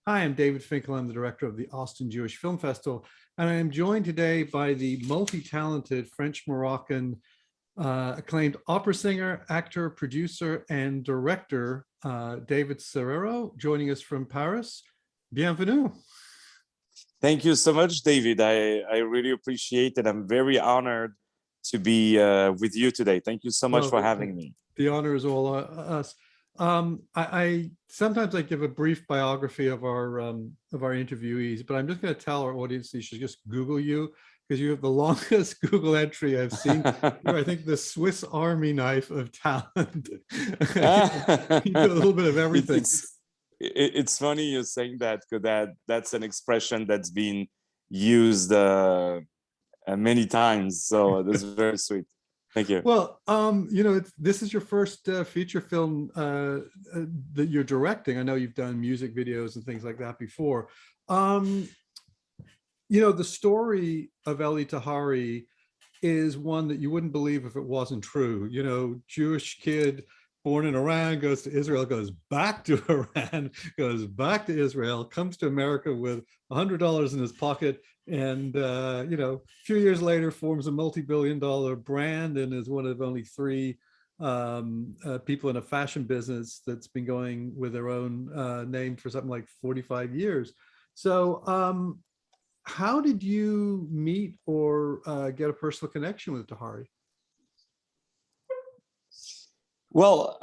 Hi, I'm David Finkel. I'm the director of the Austin Jewish Film Festival, and I am joined today by the multi-talented French-Moroccan acclaimed opera singer, actor, producer, and director, David Serero, joining us from Paris. Bienvenue. Thank you so much, David. I really appreciate it. I'm very honored to be with you today. Thank you so much Well, for having me. the honor is all us. I sometimes I give a brief biography of our interviewees, but I'm just going to tell our audience they should just Google you because you have the longest Google entry I've seen. You're, I think, the Swiss Army knife of talent. You do a little bit of everything. It's funny you're saying that because that's an expression that's been used many times. So that's very sweet. Thank you. Well, this is your first feature film that you're directing. I know you've done music videos and things like that before. The story of Elie Tahari is one that you wouldn't believe if it wasn't true. Jewish kid born in Iran, goes to Israel, goes back to Iran, goes back to Israel, comes to America with $100 in his pocket, and a few years later forms a multi-billion-dollar brand and is one of only three people in a fashion business that's been going with their own name for something like 45 years. So how did you meet or get a personal connection with Tahari? Well,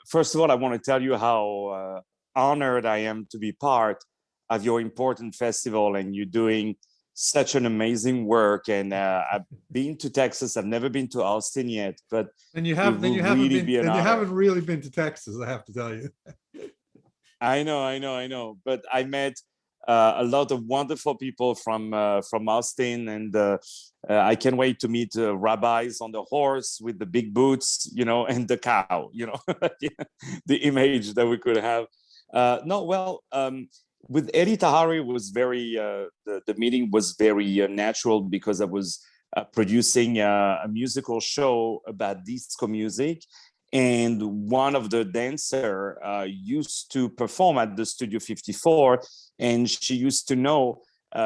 first of all, I want to tell you how honored I am to be part of your important festival, and you're doing such an amazing work. And I've been to Texas. I've never been to Austin yet, but you haven't really been to Texas, I have to tell you. I know. But I met a lot of wonderful people from Austin, and I can't wait to meet rabbis on the horse with the big boots, and the cow, the image that we could have. With Elie Tahari was very, the meeting was very natural because I was producing a musical show about disco music. And one of the dancer used to perform at the Studio 54, and she used to know,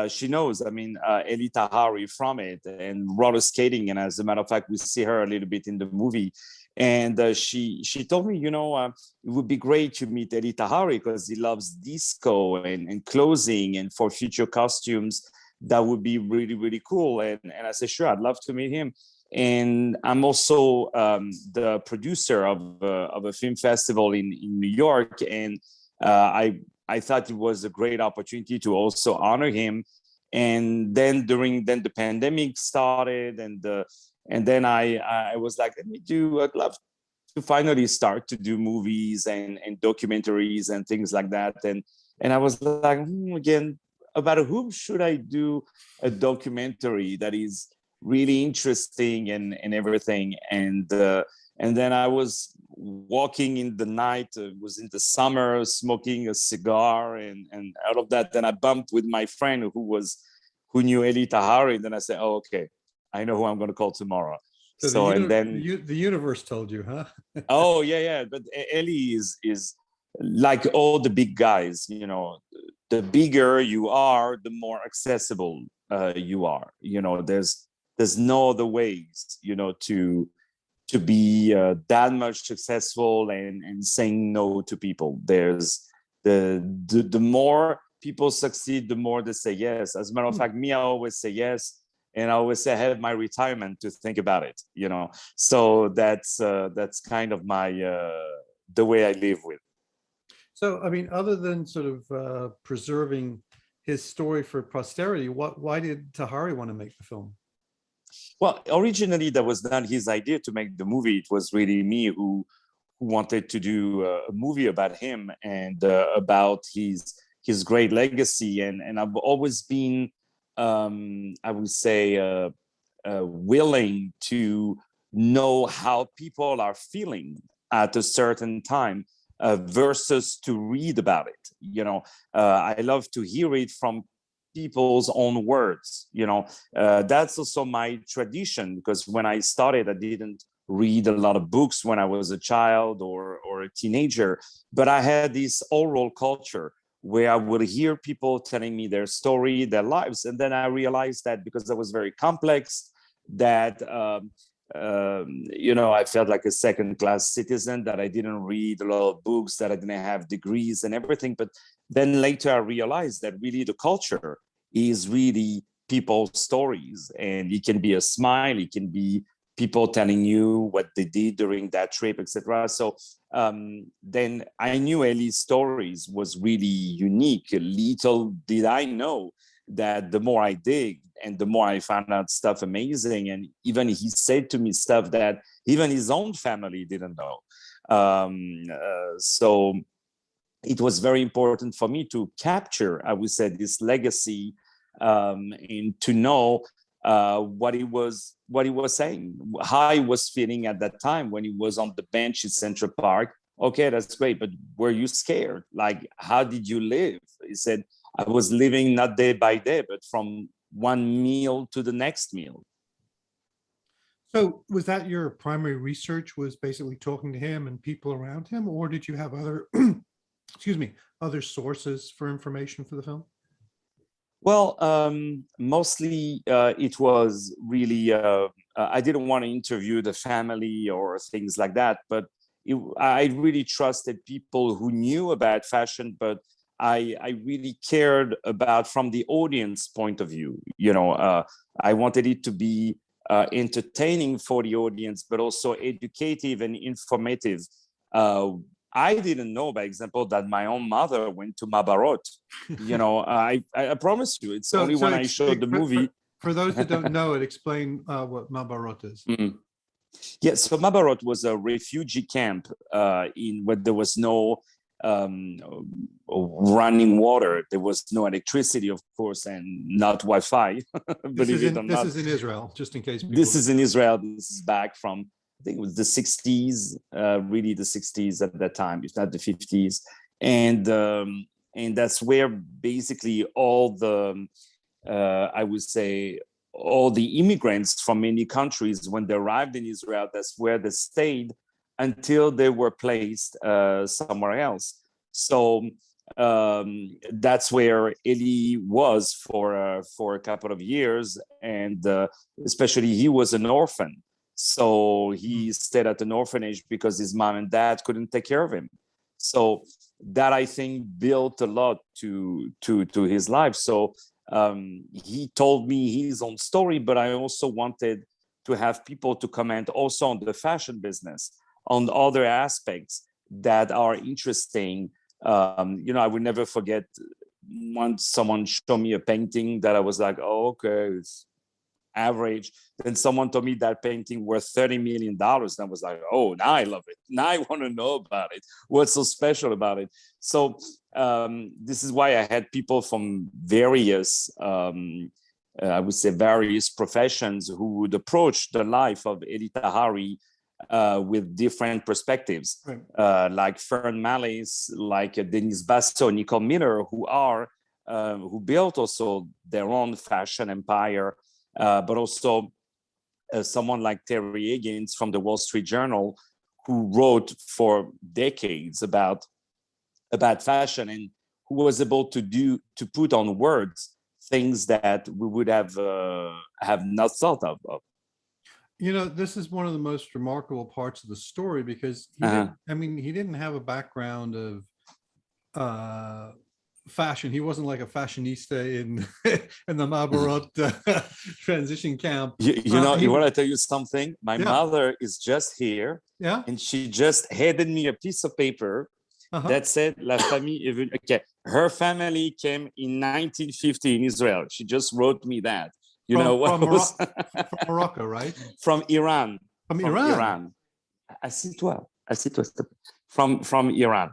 she knows, Elie Tahari from it, and roller skating. And as a matter of fact, we see her a little bit in the movie. And she told me, it would be great to meet Elie Tahari because he loves disco and clothing, and for future costumes, that would be really, really cool. And I said, sure, I'd love to meet him. And I'm also the producer of a film festival in New York, and I thought it was a great opportunity to also honor him. And then the pandemic started, and then I was like, I'd love to finally start to do movies and documentaries and things like that. And I was like, again, about whom should I do a documentary that is really interesting and everything. And then I was walking in the night, it was in the summer, smoking a cigar and out of that, then I bumped with my friend who knew Elie Tahari. And then I said, oh, okay, I know who I'm going to call tomorrow. So and then the universe told you, huh? Oh yeah. But Elie is like all the big guys, the bigger you are, the more accessible you are. There's no other ways, to be that much successful and saying no to people. There's the more people succeed, the more they say yes. As a matter of fact, me, I always say yes, and I always say I have my retirement to think about it. So that's kind of my the way I live with. So, other than sort of preserving his story for posterity, why did Tahari want to make the film? Well, originally that was not his idea to make the movie. It was really me who wanted to do a movie about him and about his great legacy. And I've always been, I would say, willing to know how people are feeling at a certain time versus to read about it. I love to hear it from people's own words. That's also my tradition, because when I started, I didn't read a lot of books when I was a child or a teenager, but I had this oral culture where I would hear people telling me their story, their lives. And then I realized that because I was very complex, that, I felt like a second-class citizen, that I didn't read a lot of books, that I didn't have degrees and everything. But then later I realized that really the culture is really people's stories, and it can be a smile, it can be people telling you what they did during that trip, etc. So then I knew Elie's stories was really unique. Little did I know that the more I dig and the more I found out stuff amazing, and even he said to me stuff that even his own family didn't know. So it was very important for me to capture, I would say, this legacy, and to know what he was saying, how he was feeling at that time when he was on the bench in Central Park. Okay, that's great, but were you scared? Like, how did you live? He said, I was living not day by day, but from one meal to the next meal. So was that your primary research, was basically talking to him and people around him, or did you have other, excuse me, other sources for information for the film? Well, mostly it was really, I didn't want to interview the family or things like that, but I really trusted people who knew about fashion, but I really cared about from the audience point of view. I wanted it to be entertaining for the audience, but also educative and informative. I didn't know, by example, that my own mother went to Mabarot. I promise you, it's only when I showed the movie. For those that don't know it, explain what Mabarot is. Mm-hmm. Yes, so Mabarot was a refugee camp where there was no running water, there was no electricity, of course, and not Wi-Fi. This is in Israel, just in case. This is in Israel. This is back from, I think it was the 60s, really the 60s at that time, if not the 50s. And that's where basically all the, I would say, all the immigrants from many countries, when they arrived in Israel, that's where they stayed until they were placed somewhere else. So that's where Elie was for a couple of years. And especially he was an orphan. So he stayed at an orphanage because his mom and dad couldn't take care of him. So that, I think, built a lot to his life. So he told me his own story, but I also wanted to have people to comment also on the fashion business, on other aspects that are interesting. I would never forget once someone showed me a painting that I was like, oh, okay, it's average. Then someone told me that painting worth $30 million. And I was like, oh, now I love it. Now I want to know about it. What's so special about it? So this is why I had people from various, I would say, various professions who would approach the life of Elie Tahari with different perspectives, right. Like Fern Mallis, like Denise Basso, Nicole Miller, who built also their own fashion empire, but also someone like Terry Higgins from the Wall Street Journal, who wrote for decades about fashion, and who was able to put on words things that we would have not thought of. This is one of the most remarkable parts of the story, because he didn't have a background of fashion. He wasn't like a fashionista in the Mabarot transition camp. You want to tell you something? My mother is just here, and she just handed me a piece of paper that said La famille est venue. Okay, her family came in 1950 in Israel. She just wrote me that. From Morocco, right? From Iran. From Iran. Assieds-toi. From Iran.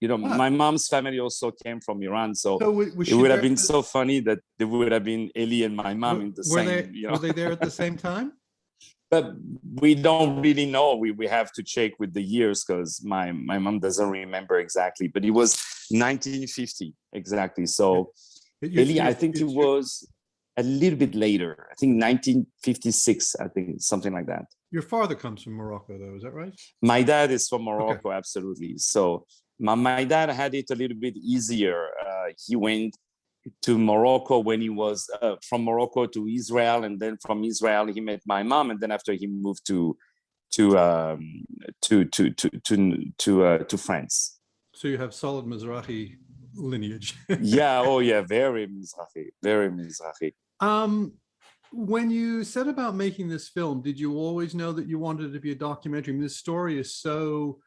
My mom's family also came from Iran, so it would have been so funny that there would have been Elie and my mom in the same. Were they there at the same time? But we don't really know. We have to check with the years, because my mom doesn't remember exactly. But it was 1950 exactly. So Elie, I think it was a little bit later. I think 1956. I think something like that. Your father comes from Morocco, though, is that right? My dad is from Morocco, absolutely. So My dad had it a little bit easier. He went to Morocco when he was from Morocco to Israel, and then from Israel he met my mom, and then after he moved to France. So you have solid Mizrahi lineage. Yeah. Oh, yeah. Very Mizrahi. Very Mizrahi. When you set about making this film, did you always know that you wanted it to be a documentary? I mean, this story is so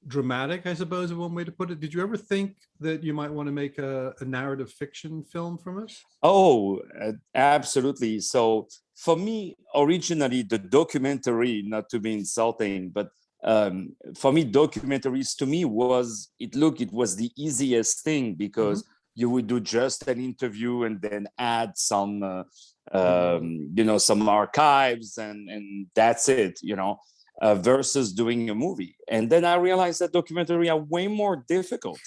dramatic, I suppose, is one way to put it. Did you ever think that you might want to make a narrative fiction film from it? Oh, absolutely. So for me, originally, the documentary, not to be insulting, but for me, documentaries to me was the easiest thing, because you would do just an interview and then add some some archives, and that's it, versus doing a movie. And then I realized that documentary are way more difficult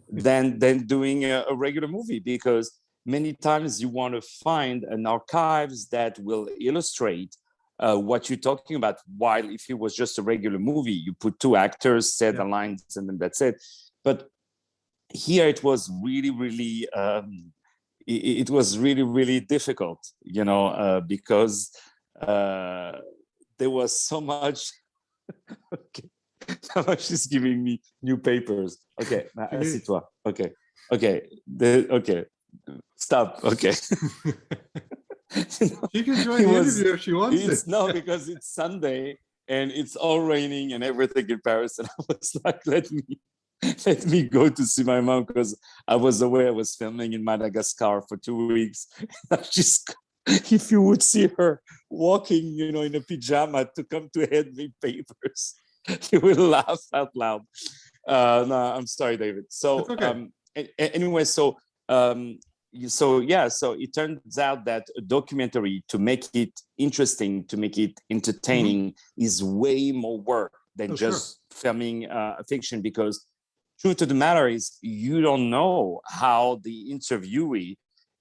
than doing a regular movie, because many times you want to find an archives that will illustrate what you're talking about. While if it was just a regular movie, you put two actors, say the lines, and then that's it. But here it was really, really, it was really, really difficult, because there was so much. Okay, much is giving me new papers. Okay, assis-toi. Okay, okay, stop. Okay. She can join the interview if she wants it. No, because it's Sunday and it's all raining and everything in Paris, and I was like, let me go to see my mom, because I was away. I was filming in Madagascar for 2 weeks. If you would see her walking, in a pajama to come to hand me papers, you will laugh out loud. No, I'm sorry, David. So anyway, so it turns out that a documentary, to make it interesting, to make it entertaining, is way more work than just filming a fiction, because truth of the matter is, you don't know how the interviewee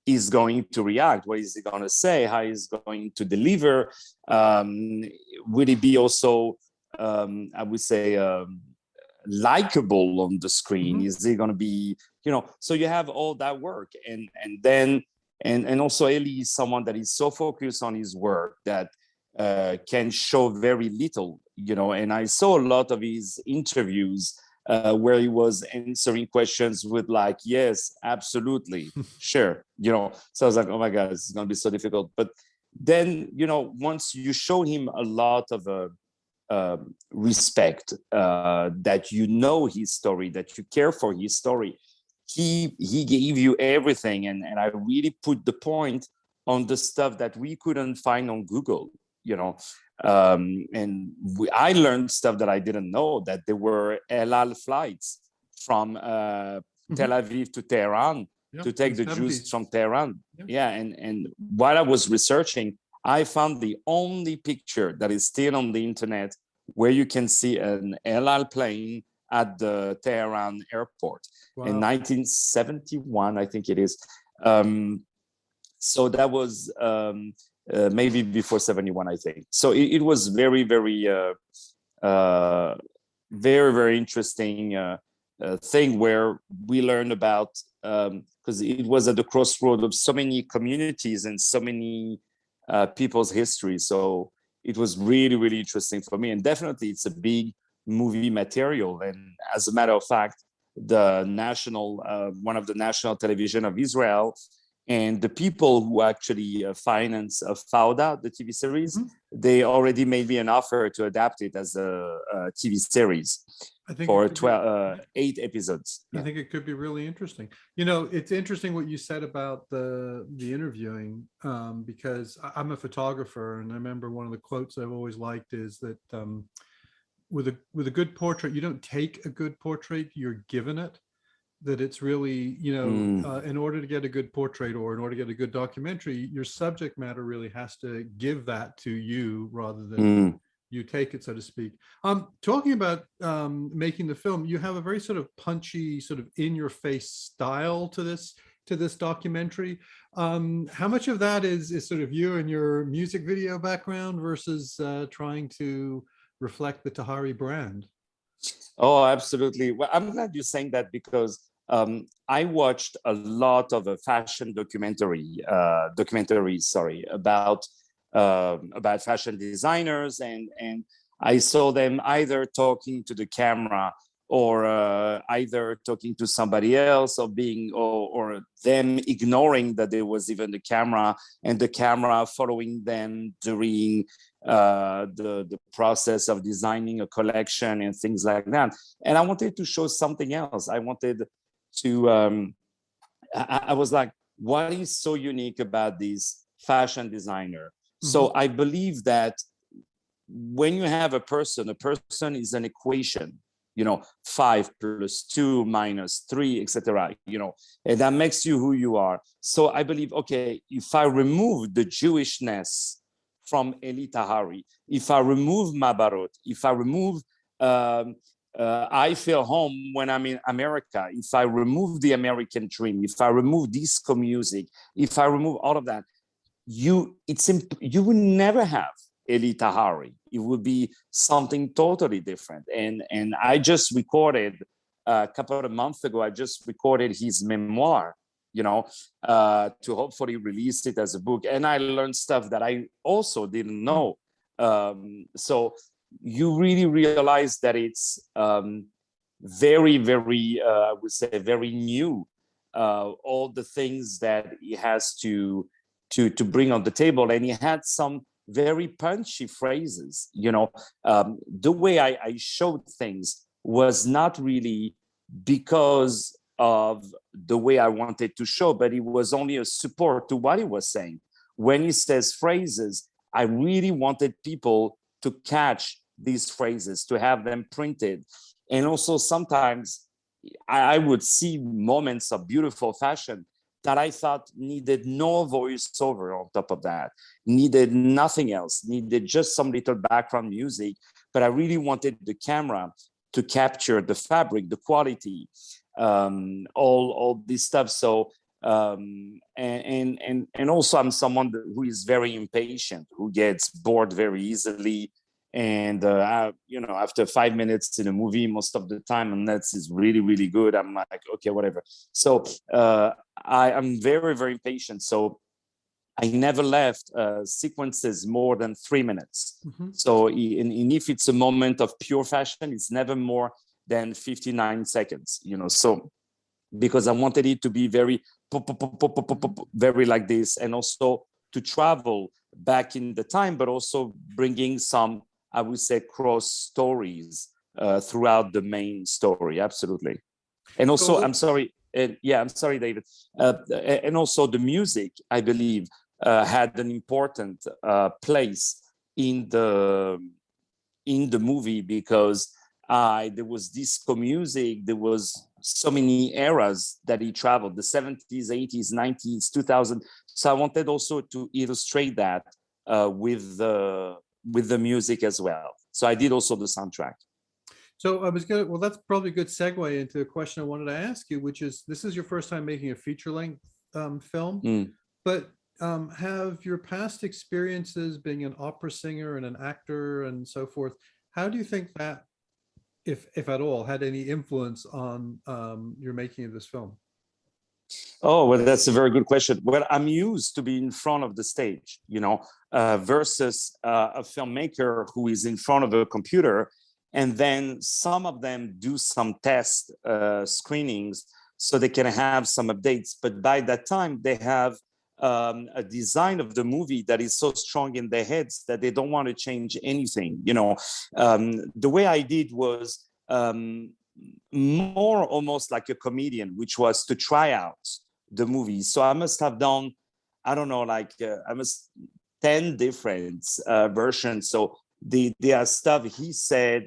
is going to react. What is he going to say? How is he going to deliver? Will it be also, I would say, likable on the screen? Is he going to be, so you have all that work. And then also Elie is someone that is so focused on his work that can show very little, and I saw a lot of his interviews where he was answering questions with like, yes, absolutely, sure, so I was like, oh my God, this is going to be so difficult. But then, once you show him a lot of respect, that his story, that you care for his story, he gave you everything. And I really put the point on the stuff that we couldn't find on Google, I learned stuff that I didn't know, that there were El Al flights from Tel Aviv to Tehran to take the Jews from Tehran. And while I was researching, I found the only picture that is still on the internet where you can see an El Al plane at the Tehran airport in 1971, I think it is. So that was maybe before 71, I think. So it was very, very, very, very interesting thing where we learned about, because it was at the crossroad of so many communities and so many people's history. So it was really, really interesting for me. And definitely it's a big movie material. And as a matter of fact, the one of the national television of Israel, and the people who actually finance Fauda, the TV series, they already made me an offer to adapt it as a TV series for 8 episodes. I think it could be really interesting. It's interesting what you said about the interviewing, because I'm a photographer, and I remember one of the quotes I've always liked is that with a good portrait, you don't take a good portrait, you're given it. That it's really, in order to get a good portrait or in order to get a good documentary, your subject matter really has to give that to you rather than you take it, so to speak. Talking about making the film, you have a very sort of punchy, sort of in-your-face style to this documentary. How much of that is sort of you and your music video background versus trying to reflect the Tahari brand? Oh, absolutely. Well, I'm glad you're saying that because I watched a lot of fashion documentaries, sorry, about fashion designers, and I saw them either talking to the camera or either talking to somebody else, or or them ignoring that there was even the camera, and the camera following them during the process of designing a collection and things like that. And I wanted to show something else. I wanted to I was like, what is so unique about this fashion designer? Mhm. So I believe that when you have a person is an equation, 5 + 2 - 3, etc., and that makes you who you are. So I believe, okay, if I remove the Jewishness from Elie Tahari, if I remove Mabarot, if I remove I feel home when I'm in America, if I remove the American dream, if I remove disco music, if I remove all of that, you will never have Elie Tahari. It would be something totally different. And I just recorded a couple of months ago. I just recorded his memoir, to hopefully release it as a book. And I learned stuff that I also didn't know. So you really realize that it's very, very, I would say, very new. All the things that he has to bring on the table, and he had some very punchy phrases. The way I showed things was not really because of the way I wanted to show, but it was only a support to what he was saying. When he says phrases, I really wanted people to catch these phrases, to have them printed. And also sometimes I would see moments of beautiful fashion that I thought needed no voiceover on top of that, needed nothing else, needed just some little background music. But I really wanted the camera to capture the fabric, the quality, all this stuff. So and also I'm someone who is very impatient, who gets bored very easily. And after 5 minutes in a movie, most of the time, unless it's really, really good, I'm like, okay, whatever. So I'm very, very impatient. So I never left sequences more than 3 minutes. Mhm. So if it's a moment of pure fashion, it's never more than 59 seconds. So because I wanted it to be very, very like this, and also to travel back in the time, but also bringing some, I would say, cross stories throughout the main story. Absolutely. And also, So I'm sorry, I'm sorry, David. And also the music, I believe, had an important place in the movie, because there was disco music, there was so many eras that he traveled, the 70s, 80s, 90s, 2000. So I wanted also to illustrate that with the music as well. So I did also the soundtrack. So I was gonna, well, that's probably a good segue into a question I wanted to ask you, which is, this is your first time making a feature-length film, Mm. but have your past experiences being an opera singer and an actor and so forth, how do you think that, if at all, had any influence on your making of this film? Oh, well, that's a very good question. Well, I'm used to be in front of the stage, versus a filmmaker who is in front of a computer. And then some of them do some test screenings so they can have some updates. But by that time, they have a design of the movie that is so strong in their heads that they don't want to change anything. The way I did was more almost like a comedian, which was to try out the movie. So I must have done, I don't know, like I must 10 different versions. So there are stuff he said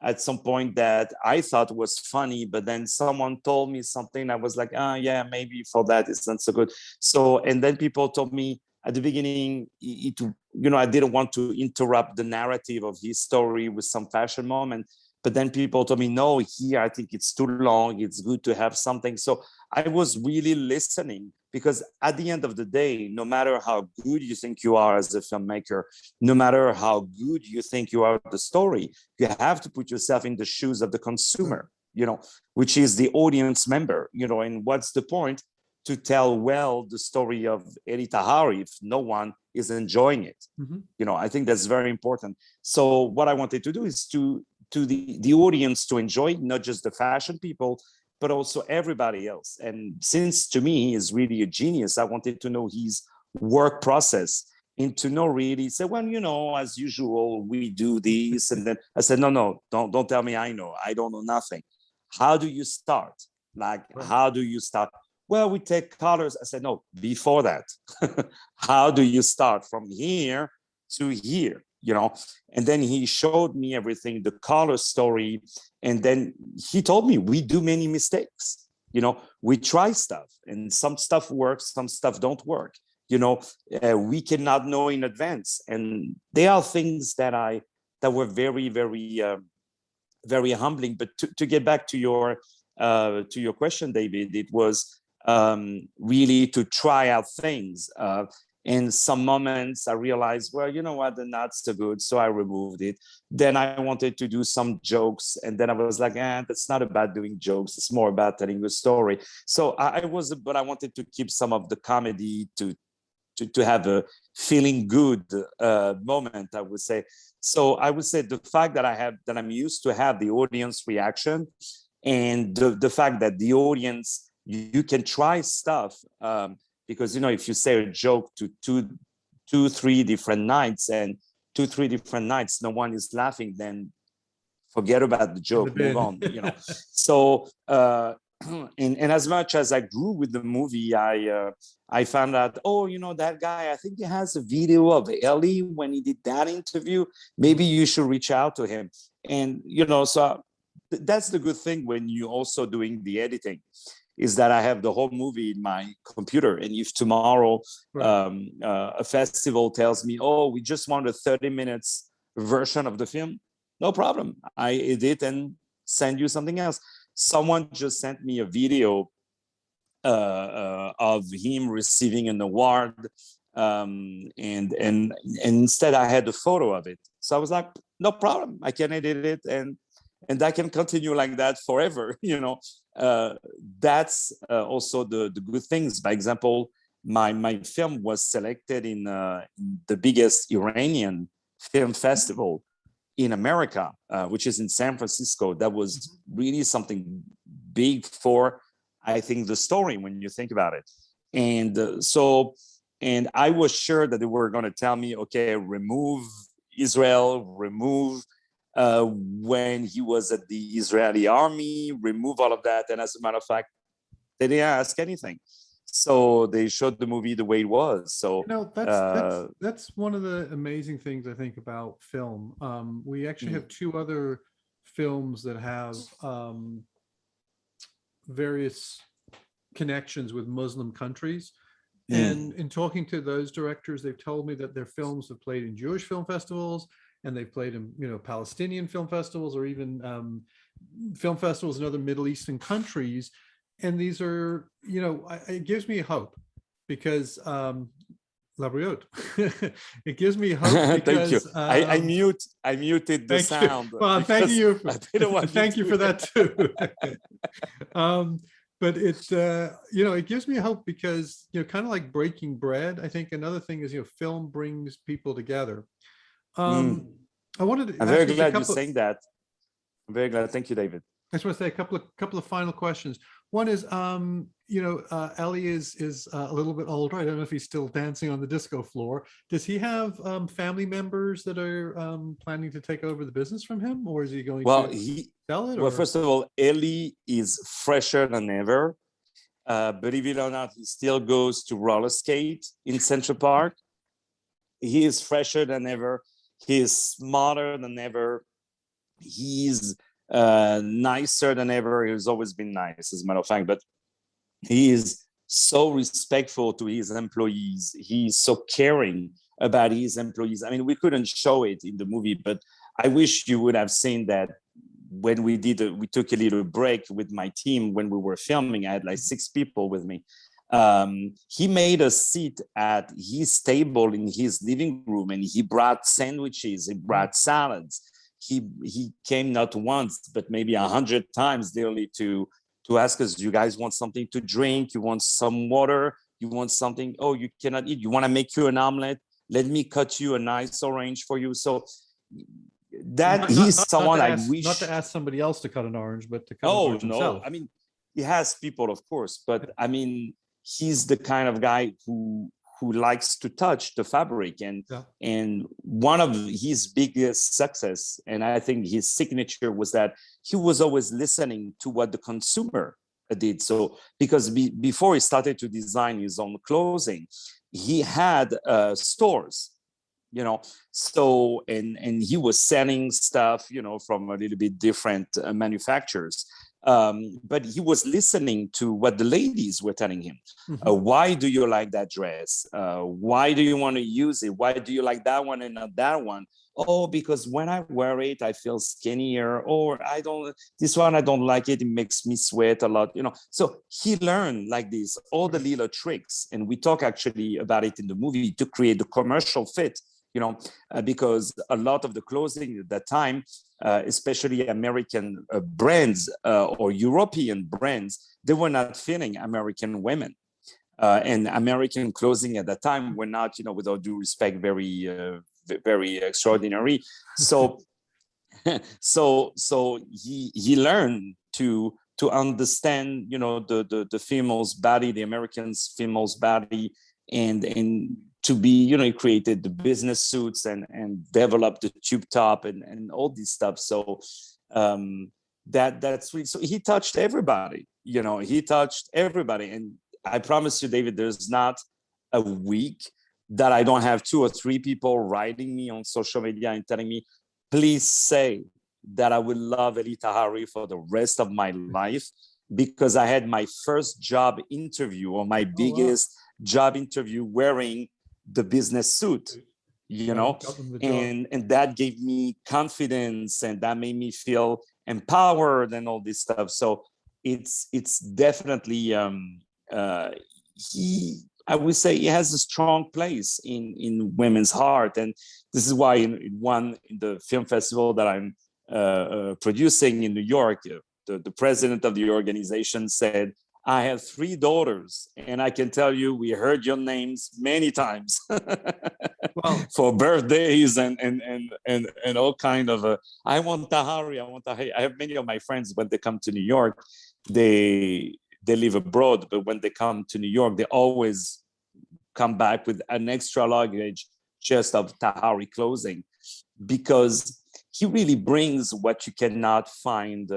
at some point that I thought was funny, but then someone told me something. I was like, yeah, maybe for that it's not so good. So, and then people told me at the beginning, I didn't want to interrupt the narrative of his story with some fashion moment. But then people told me, no, here, I think it's too long. It's good to have something. So I was really listening, because at the end of the day, no matter how good you think you are as a filmmaker, no matter how good you think you are at the story, you have to put yourself in the shoes of the consumer, which is the audience member, and what's the point to tell well the story of Elie Tahari if no one is enjoying it? I think that's very important. So what I wanted to do is to the audience to enjoy, not just the fashion people, but also everybody else. And since to me he is really a genius, I wanted to know his work process, and to know really say, well, as usual, we do this. And then I said, no, don't tell me I know. I don't know nothing. How do you start? How do you start? Well, we take colors. I said, no, before that, how do you start from here to here? And then he showed me everything, the color story. And then he told me we do many mistakes. We try stuff, and some stuff works, some stuff don't work. We cannot know in advance. And there are things that were very, very, very humbling. But to get back to your question, David, it was really to try out things. In some moments, I realized, well, you know what, they're not so good, so I removed it. Then I wanted to do some jokes, and then I was like, that's not about doing jokes. It's more about telling a story. So but I wanted to keep some of the comedy to have a feeling good moment, I would say. So I would say the fact that I'm used to have the audience reaction, and the fact that the audience, you can try stuff. Because, if you say a joke to two, 3 different nights, and 2, 3 different nights, no one is laughing, then forget about the joke, move on, So, and as much as I grew with the movie, I found out, that guy, I think he has a video of Elie when he did that interview. Maybe you should reach out to him. And, so that's the good thing when you're also doing the editing, is that I have the whole movie in my computer. And if tomorrow a festival tells me, we just want a 30 minutes version of the film, no problem. I edit and send you something else. Someone just sent me a video of him receiving an award. And instead I had a photo of it. So I was like, no problem. I can edit it and I can continue like that forever. That's also the good things. By example, my film was selected in the biggest Iranian film festival in America, which is in San Francisco. That was really something big for, I think, the story when you think about it. And I was sure that they were going to tell me, okay, remove Israel, remove when he was at the Israeli army, remove all of that. And as a matter of fact, they didn't ask anything. So they showed the movie the way it was. So that's one of the amazing things I think about film. We actually have 2 other films that have various connections with Muslim countries. And in talking to those directors, they've told me that their films have played in Jewish film festivals, and they've played in Palestinian film festivals, or even film festivals in other Middle Eastern countries. And these are, it gives me hope, because Labriot. It gives me hope because thank you. I muted the sound. Well, thank you. Thank you for that too. But it gives me hope because, kind of like breaking bread. I think another thing is, film brings people together. I wanted to. I'm very glad you're saying that. I'm very glad. Thank you, David. I just want to say a couple of final questions. One is, Elie is a little bit older. I don't know if he's still dancing on the disco floor. Does he have family members that are planning to take over the business from him, or is he going to sell it? Well, first of all, Elie is fresher than ever. Believe it or not, he still goes to roller skate in Central Park. He is fresher than ever. He is smarter than ever. He's nicer than ever. He's always been nice, as a matter of fact, but he is so respectful to his employees. He's so caring about his employees. I mean, we couldn't show it in the movie, but I wish you would have seen that when we took a little break with my team when we were filming. I had like 6 people with me. He made a seat at his table in his living room, and he brought sandwiches, he brought salads. He came not once, but maybe 100 times daily to ask us, you guys want something to drink? You want some water? You want something? Oh, you cannot eat. You want to make you an omelet? Let me cut you a nice orange for you. So that he's someone I wish. Not to ask somebody else to cut an orange, but to cut an Oh, orange himself. no. I mean, he has people, of course, but I mean, he's the kind of guy who likes to touch the fabric, and one of his biggest success, and I think his signature, was that he was always listening to what the consumer did. So because before he started to design his own clothing, he had stores, so and he was selling stuff, from a little bit different manufacturers. But he was listening to what the ladies were telling him. Why do you like that dress? Why do you want to use it? Why do you like that one and not that one? Oh, because when I wear it, I feel skinnier. Or this one, I don't like it. It makes me sweat a lot, So he learned like this, all the little tricks. And we talk actually about it in the movie to create the commercial fit, because a lot of the clothing at that time, especially American brands or European brands, they were not fitting American women. And American clothing at that time were not, with all due respect, very extraordinary. So, so he learned to understand, the female's body, the American's female's body, and to be, he created the business suits and developed the tube top and all this stuff. So that's really, so he touched everybody, And I promise you, David, there's not a week that I don't have 2 or 3 people writing me on social media and telling me, please say that I will love Elie Tahari for the rest of my life, because I had my first job interview, or my biggest job interview, wearing the business suit, and that gave me confidence, and that made me feel empowered and all this stuff. So it's definitely I would say he has a strong place in women's heart, and this is why in the film festival that I'm producing in New York, the president of the organization said, I have 3 daughters, and I can tell you, we heard your names many times for birthdays and all kind of. I want Tahari. I have many of my friends, when they come to New York, they live abroad, but when they come to New York, they always come back with an extra luggage just of Tahari clothing, because he really brings what you cannot find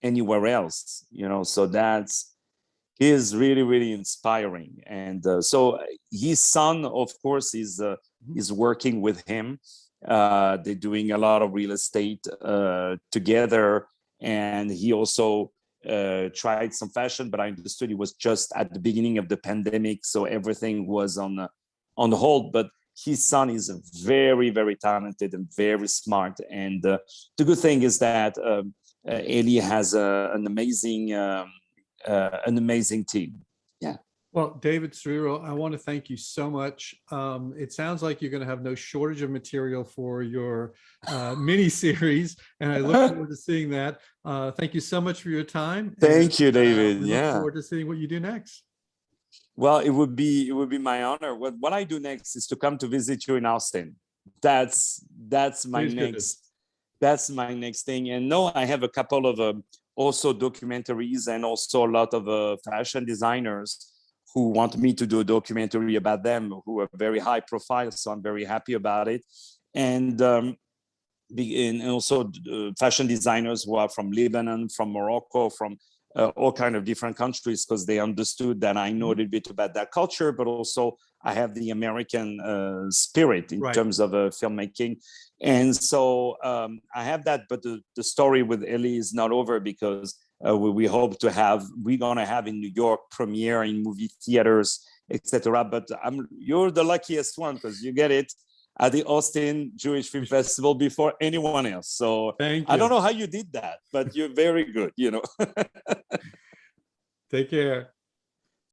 anywhere else, so he is really, really inspiring. And so his son, of course, is working with him. They're doing a lot of real estate together, and he also tried some fashion, but I understood it was just at the beginning of the pandemic, so everything was on hold. But his son is very, very talented and very smart. And the good thing is that Elie has an amazing team. Yeah. Well, David Serero, I want to thank you so much. It sounds like you're going to have no shortage of material for your mini series, and I look forward to seeing that. Thank you so much for your time. Thank you, David. We look forward to seeing what you do next. Well, it would be my honor. What I do next is to come to visit you in Austin. That's my next. That's my next thing. And no, I have a couple of also documentaries, and also a lot of fashion designers who want me to do a documentary about them, who are very high profile. So I'm very happy about it. And also fashion designers who are from Lebanon, from Morocco, from all kind of different countries, because they understood that I know a little bit about that culture, but also I have the American spirit in terms of filmmaking. And so I have that, but the story with Elie is not over, because we hope to we're going to have in New York premiere in movie theaters, etc. But you're the luckiest one, because you get it at the Austin Jewish Film Festival before anyone else. So Thank I don't you. know how you did that, but you're very good, you know. Take care.